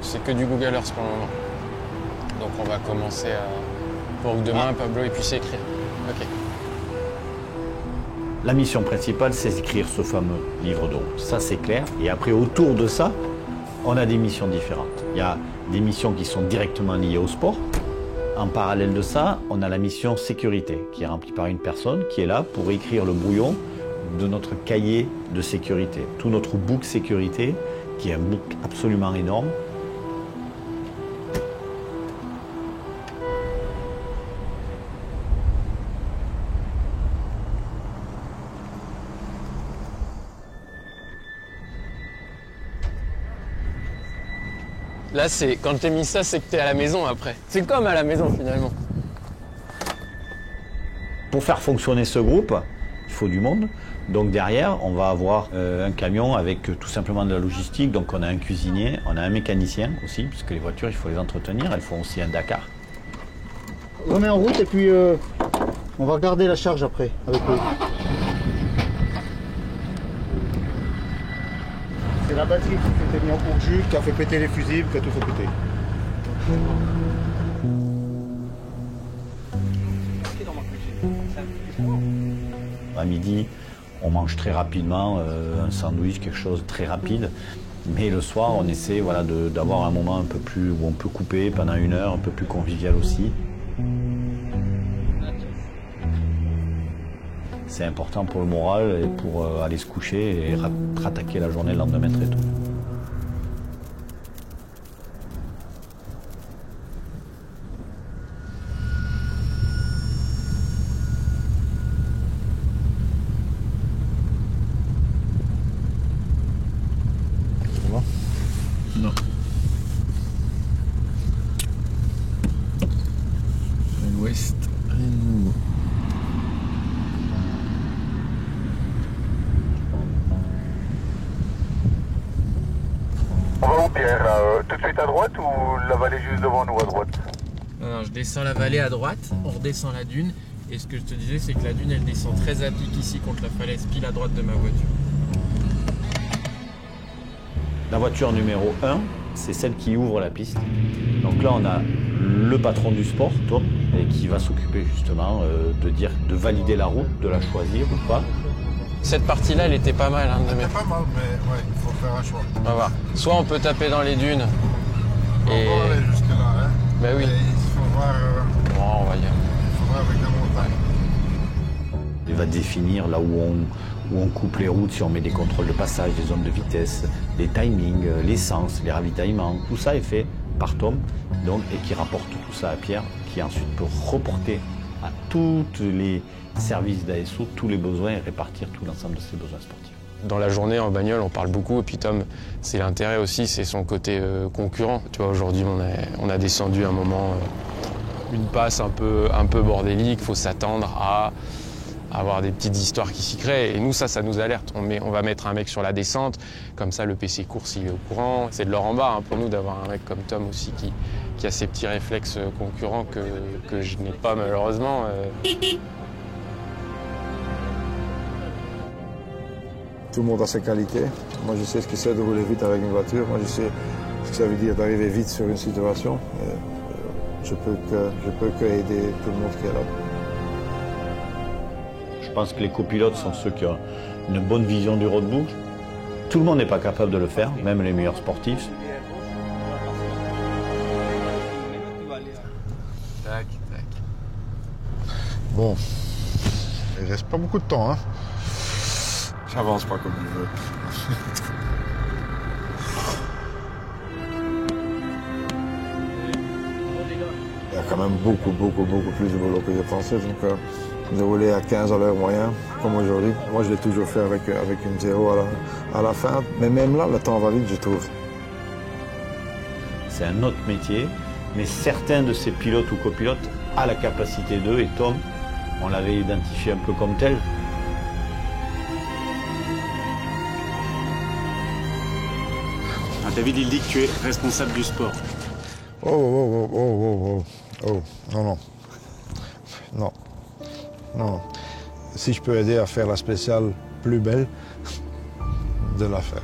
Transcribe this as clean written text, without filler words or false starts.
c'est que du Google Earth pour le moment. Donc on va commencer à... pour que demain, Pablo il puisse écrire. Ok. La mission principale, c'est d'écrire ce fameux livre de route. Ça, c'est clair. Et après, autour de ça, on a des missions différentes. Il y a des missions qui sont directement liées au sport. En parallèle de ça, on a la mission sécurité, qui est remplie par une personne qui est là pour écrire le brouillon de notre cahier de sécurité. Tout notre book sécurité, qui est un book absolument énorme. Là, c'est quand t'es mis ça, c'est que t'es à la maison après. C'est comme à la maison finalement. Pour faire fonctionner ce groupe, il faut du monde. Donc derrière, on va avoir un camion avec tout simplement de la logistique. Donc on a un cuisinier, on a un mécanicien aussi, puisque les voitures, il faut les entretenir. Elles font aussi un Dakar. On est en route et puis on va regarder la charge après avec eux. C'est la batterie qui fait mis en cours qui a fait péter les fusibles, qui a tout fait péter. À midi, on mange très rapidement un sandwich, quelque chose de très rapide. Mais le soir, on essaie voilà, d'avoir un moment un peu plus où on peut couper pendant 1 heure, un peu plus convivial aussi. C'est important pour le moral et pour aller se coucher et rattaquer la journée le lendemain très tôt. Non. L'ouest, rien de nouveau. On va où, Pierre? Tout de suite à droite ou la vallée juste devant nous à droite? Non, je descends la vallée à droite, on redescend la dune. Et ce que je te disais, c'est que la dune, elle descend très à pic ici contre la falaise, pile à droite de ma voiture. La voiture numéro 1, c'est celle qui ouvre la piste. Donc là, on a le patron du sport, Tom, et qui va s'occuper justement de valider la route, de la choisir ou pas. Cette partie-là, elle était pas mal. Hein, C'est pas mal, mais ouais, il faut faire un choix. On va voir. Soit on peut taper dans les dunes. On va aller jusque là, hein. Bah oui. Et il faut voir, Bon, on va y aller. il faut voir avec la montagne. Il va définir là où on coupe les routes, si on met des contrôles de passage, des zones de vitesse, les timings, l'essence, les ravitaillements. Tout ça est fait par Tom donc, et qui rapporte tout ça à Pierre, qui ensuite peut reporter à tous les services d'ASO tous les besoins et répartir tout l'ensemble de ses besoins sportifs. Dans la journée, en bagnole, on parle beaucoup. Et puis Tom, c'est l'intérêt aussi, c'est son côté concurrent. Tu vois, aujourd'hui, on a descendu un moment, une passe un peu bordélique. Il faut s'attendre à avoir des petites histoires qui s'y créent. Et nous, ça nous alerte. On va mettre un mec sur la descente. Comme ça, le PC course, il est au courant. C'est de l'or en bas pour nous d'avoir un mec comme Tom aussi qui a ces petits réflexes concurrents que je n'ai pas malheureusement. Tout le monde a ses qualités. Moi, je sais ce que c'est de rouler vite avec une voiture. Moi, je sais ce que ça veut dire d'arriver vite sur une situation. Je peux que aider tout le monde qui est là. Je pense que les copilotes sont ceux qui ont une bonne vision du roadbook. Tout le monde n'est pas capable de le faire, même les meilleurs sportifs. Tac, tac. Bon, il reste pas beaucoup de temps, hein. J'avance pas comme je veux. Il y a quand même beaucoup plus de boulot que je pensais. Donc, de rouler à 15 à l'heure moyen, comme aujourd'hui. Moi, je l'ai toujours fait avec une 0 à la fin. Mais même là, le temps va vite, je trouve. C'est un autre métier, mais certains de ces pilotes ou copilotes a la capacité d'eux, et Tom, on l'avait identifié un peu comme tel. David, il dit que tu es responsable du sport. Oh, non. Non. Si je peux aider à faire la spéciale plus belle, de la faire.